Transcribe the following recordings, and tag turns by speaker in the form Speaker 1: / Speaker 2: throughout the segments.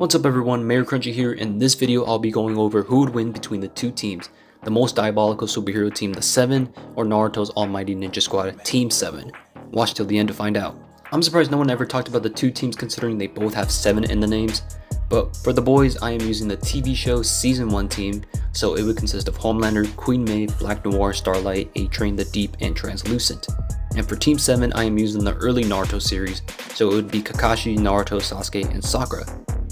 Speaker 1: What's up everyone, Mayor Crunchy here. In this video I'll be going over who would win between the two teams, the most diabolical superhero team, the 7, or Naruto's almighty ninja squad, Team 7. Watch till the end to find out. I'm surprised no one ever talked about the two teams considering they both have 7 in the names, but for the boys I am using the TV show Season 1 team, so it would consist of Homelander, Queen Maeve, Black Noir, Starlight, A-Train, the Deep, and Translucent. And for Team 7 I am using the early Naruto series, so it would be Kakashi, Naruto, Sasuke, and Sakura.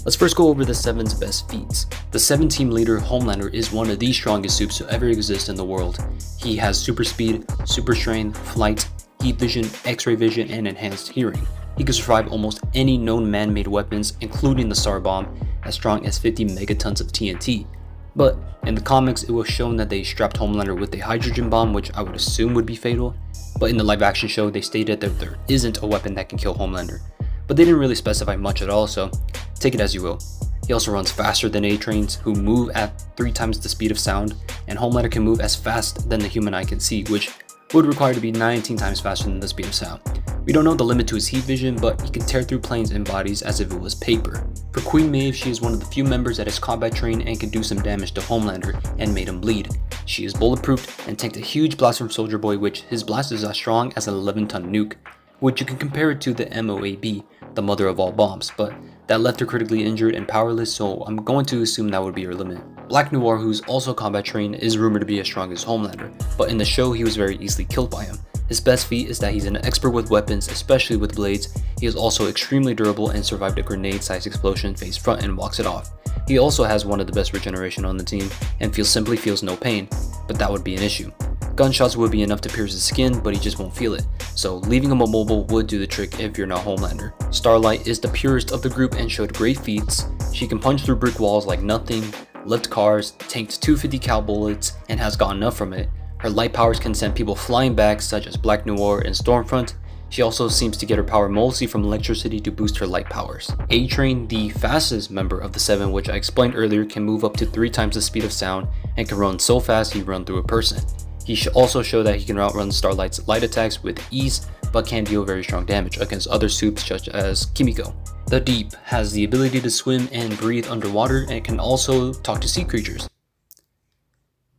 Speaker 1: Let's first go over the 7's best feats. The 7 team leader, Homelander, is one of the strongest supes to ever exist in the world. He has super speed, super strength, flight, heat vision, x-ray vision, and enhanced hearing. He can survive almost any known man-made weapons, including the Star Bomb, as strong as 50 megatons of TNT. But in the comics, it was shown that they strapped Homelander with a hydrogen bomb, which I would assume would be fatal. But in the live action show, they stated that there isn't a weapon that can kill Homelander. But they didn't really specify much at all, so take it as you will. He also runs faster than A-Trains, who move at 3 times the speed of sound, and Homelander can move as fast than the human eye can see, which would require to be 19 times faster than the speed of sound. We don't know the limit to his heat vision, but he can tear through planes and bodies as if it was paper. For Queen Maeve, she is one of the few members that is combat trained and can do some damage to Homelander and made him bleed. She is bulletproof and tanked a huge blast from Soldier Boy, which his blast is as strong as an 11-ton nuke, which you can compare it to the MOAB, the mother of all bombs, but that left her critically injured and powerless, so I'm going to assume that would be her limit. Black Noir, who's also combat trained, is rumored to be as strong as Homelander, but in the show he was very easily killed by him. His best feat is that he's an expert with weapons, especially with blades. He is also extremely durable and survived a grenade-sized explosion face front and walks it off. He also has one of the best regeneration on the team and simply feels no pain, but that would be an issue. Gunshots would be enough to pierce his skin, but he just won't feel it, so leaving him immobile would do the trick if you're not Homelander. Starlight is the purest of the group and showed great feats. She can punch through brick walls like nothing, lift cars, tanked 250 cal bullets, and has got enough from it. Her light powers can send people flying back, such as Black Noir and Stormfront. She also seems to get her power mostly from electricity to boost her light powers. A-Train, the fastest member of the 7, which I explained earlier, can move up to 3 times the speed of sound and can run so fast he run through a person. He should also show that he can outrun Starlight's light attacks with ease, but can deal very strong damage against other supes such as Kimiko. The Deep has the ability to swim and breathe underwater and can also talk to sea creatures.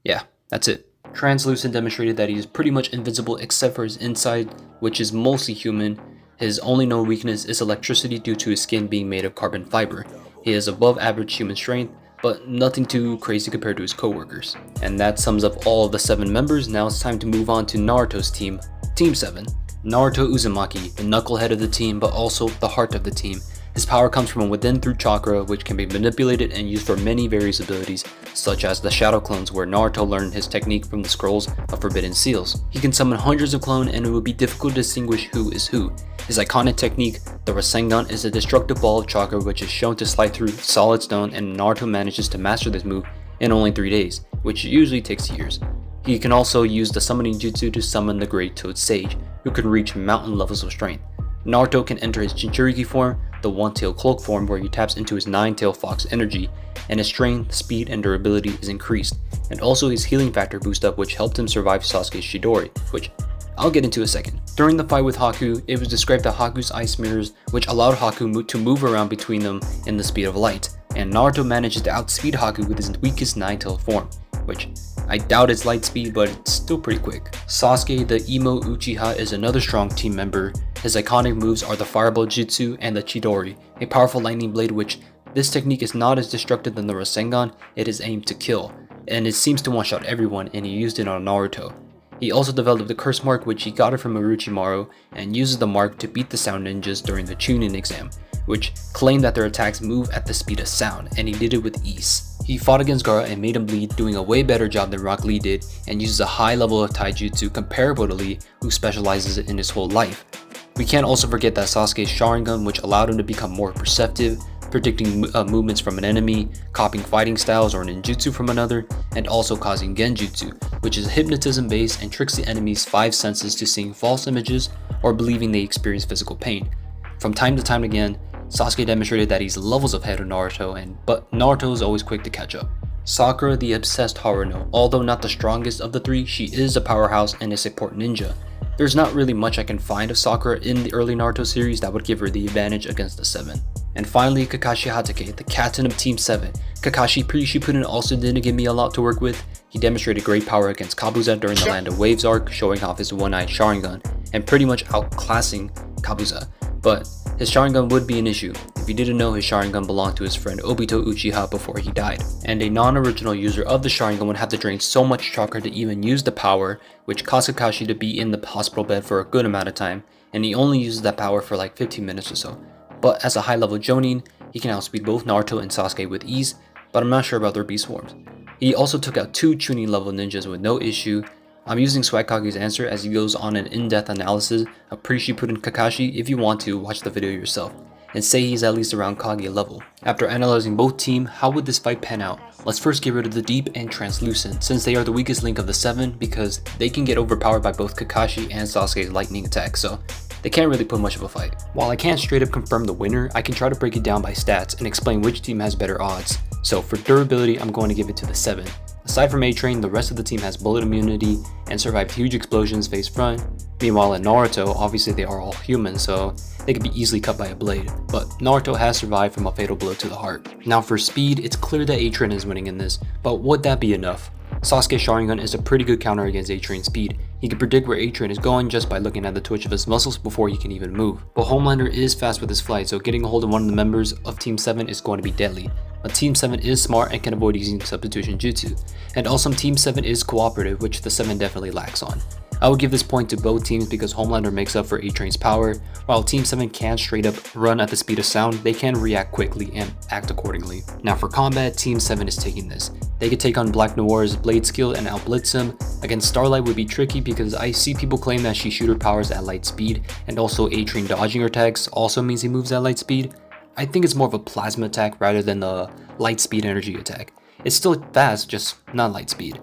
Speaker 1: Yeah, that's it. Translucent demonstrated that he is pretty much invincible except for his inside, which is mostly human. His only known weakness is electricity due to his skin being made of carbon fiber. He has above average human strength, but nothing too crazy compared to his co-workers. And that sums up all of the 7 members. Now it's time to move on to Naruto's team, Team 7. Naruto Uzumaki, the knucklehead of the team, but also the heart of the team. His power comes from within through chakra, which can be manipulated and used for many various abilities, such as the Shadow Clones, where Naruto learned his technique from the scrolls of Forbidden Seals. He can summon hundreds of clones and it would be difficult to distinguish who is who. His iconic technique, the Rasengan, is a destructive ball of chakra which is shown to slide through solid stone, and Naruto manages to master this move in only 3 days, which usually takes years. He can also use the summoning jutsu to summon the Great Toad Sage, who can reach mountain levels of strength. Naruto can enter his Jinchuriki form, the one-tailed cloak form, where he taps into his 9-tailed fox energy, and his strength, speed, and durability is increased, and also his healing factor boost up, which helped him survive Sasuke's Chidori, which I'll get into a second. During the fight with Haku, it was described that Haku's ice mirrors, which allowed Haku to move around between them in the speed of light, and Naruto manages to outspeed Haku with his weakest 9-tailed form, which I doubt it's light speed, but it's still pretty quick. Sasuke, the Emo Uchiha, is another strong team member. His iconic moves are the Fireball Jutsu and the Chidori, a powerful lightning blade, which this technique is not as destructive than the Rasengan. It is aimed to kill, and it seems to one-shot everyone, and he used it on Naruto. He also developed the Curse Mark, which he got it from Orochimaru, and uses the mark to beat the Sound Ninjas during the Chunin exam, which claimed that their attacks move at the speed of sound, and he did it with ease. He fought against Gaara and made him bleed, doing a way better job than Rock Lee did, and uses a high level of taijutsu comparable to Lee, who specializes in his whole life. We can't also forget that Sasuke's Sharingan, which allowed him to become more perceptive, predicting movements from an enemy, copying fighting styles or ninjutsu from another, and also causing genjutsu, which is hypnotism based and tricks the enemy's 5 senses to seeing false images or believing they experience physical pain. From time to time again, Sasuke demonstrated that he's levels ahead of Naruto, but Naruto is always quick to catch up. Sakura, the obsessed Haruno, although not the strongest of the 3, she is a powerhouse and a support ninja. there's not really much I can find of Sakura in the early Naruto series that would give her the advantage against the 7. And finally, Kakashi Hatake, the captain of Team 7. Kakashi Shippuden also didn't give me a lot to work with. He demonstrated great power against Kabuza during the Land of Waves arc, showing off his one-eyed Sharingan, and pretty much outclassing Kabuza. But his Sharingan would be an issue. If you didn't know, his Sharingan belonged to his friend Obito Uchiha before he died. And a non-original user of the Sharingan would have to drain so much chakra to even use the power, which caused Kakashi to be in the hospital bed for a good amount of time, and he only uses that power for like 15 minutes or so. But as a high-level Jonin, he can outspeed both Naruto and Sasuke with ease, but I'm not sure about their beast forms. He also took out 2 Chunin level ninjas with no issue. I'm using Swagkage's answer as he goes on an in-depth analysis of Shippuden Kakashi. If you want to, watch the video yourself, and say he's at least around Kage level. After analyzing both teams, how would this fight pan out? Let's first get rid of the Deep and Translucent, since they are the weakest link of the 7 because they can get overpowered by both Kakashi and Sasuke's lightning attack, so they can't really put much of a fight. While I can't straight up confirm the winner, I can try to break it down by stats and explain which team has better odds. So for durability, I'm going to give it to the 7. Aside from A-Train, the rest of the team has bullet immunity and survived huge explosions face front. Meanwhile in Naruto, obviously they are all human, so they could be easily cut by a blade, but Naruto has survived from a fatal blow to the heart. Now for speed, it's clear that A-Train is winning in this, but would that be enough? Sasuke's Sharingan is a pretty good counter against A-Train's speed. He can predict where A-Train is going just by looking at the twitch of his muscles before he can even move. But Homelander is fast with his flight, so getting a hold of one of the members of Team 7 is going to be deadly. But Team 7 is smart and can avoid using substitution jutsu. And also Team 7 is cooperative, which the 7 definitely lacks on. I would give this point to both teams because Homelander makes up for A-Train's power. While Team 7 can straight up run at the speed of sound, they can react quickly and act accordingly. Now for combat, Team 7 is taking this. They could take on Black Noir's blade skill and outblitz him. Against Starlight would be tricky because I see people claim that she shoots her powers at light speed, and also A-Train dodging her attacks also means he moves at light speed. I think it's more of a plasma attack rather than the light speed energy attack. It's still fast, just not light speed.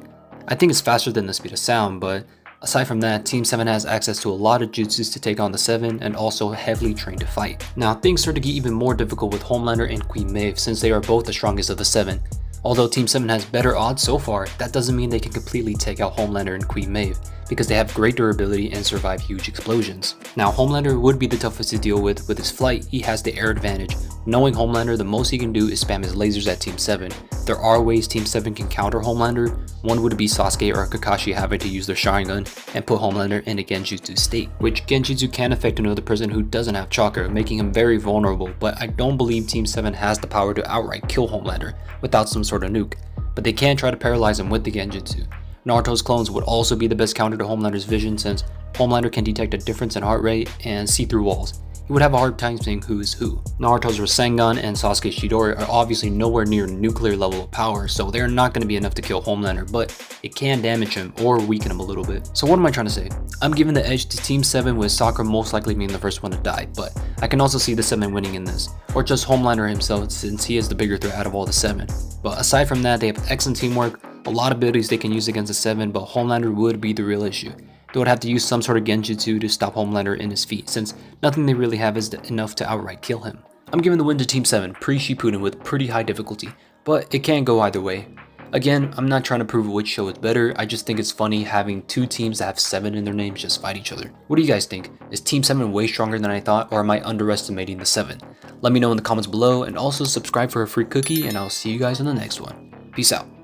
Speaker 1: I think it's faster than the speed of sound, but aside from that, Team 7 has access to a lot of jutsus to take on the 7 and also heavily trained to fight. Now things start to get even more difficult with Homelander and Queen Maeve since they are both the strongest of the 7. Although Team 7 has better odds so far, that doesn't mean they can completely take out Homelander and Queen Maeve, because they have great durability and survive huge explosions. Now Homelander would be the toughest to deal with his flight. He has the air advantage. Knowing Homelander, the most he can do is spam his lasers at Team 7. There are ways Team 7 can counter Homelander. One would be Sasuke or Kakashi having to use their Sharingan and put Homelander in a Genjutsu state, which Genjutsu can affect another person who doesn't have chakra, making him very vulnerable, but I don't believe Team 7 has the power to outright kill Homelander without some sort of nuke, but they can try to paralyze him with the Genjutsu. Naruto's clones would also be the best counter to Homelander's vision since Homelander can detect a difference in heart rate and see through walls. He would have a hard time seeing who is who. Naruto's Rasengan and Sasuke's Chidori are obviously nowhere near nuclear level of power, so they're not going to be enough to kill Homelander, but it can damage him or weaken him a little bit. So what am I trying to say? I'm giving the edge to Team 7 with Sakura most likely being the first one to die, but I can also see the 7 winning in this, or just Homelander himself since he is the bigger threat out of all the 7. But aside from that, they have excellent teamwork, a lot of abilities they can use against the 7, but Homelander would be the real issue. They would have to use some sort of Genjutsu to stop Homelander in his feet, since nothing they really have is enough to outright kill him. I'm giving the win to Team 7, pre-Shippuden with pretty high difficulty, but it can go either way. Again, I'm not trying to prove which show is better, I just think it's funny having two teams that have 7 in their names just fight each other. What do you guys think? Is Team 7 way stronger than I thought, or am I underestimating the 7? Let me know in the comments below, and also subscribe for a free cookie, and I'll see you guys in the next one. Peace out.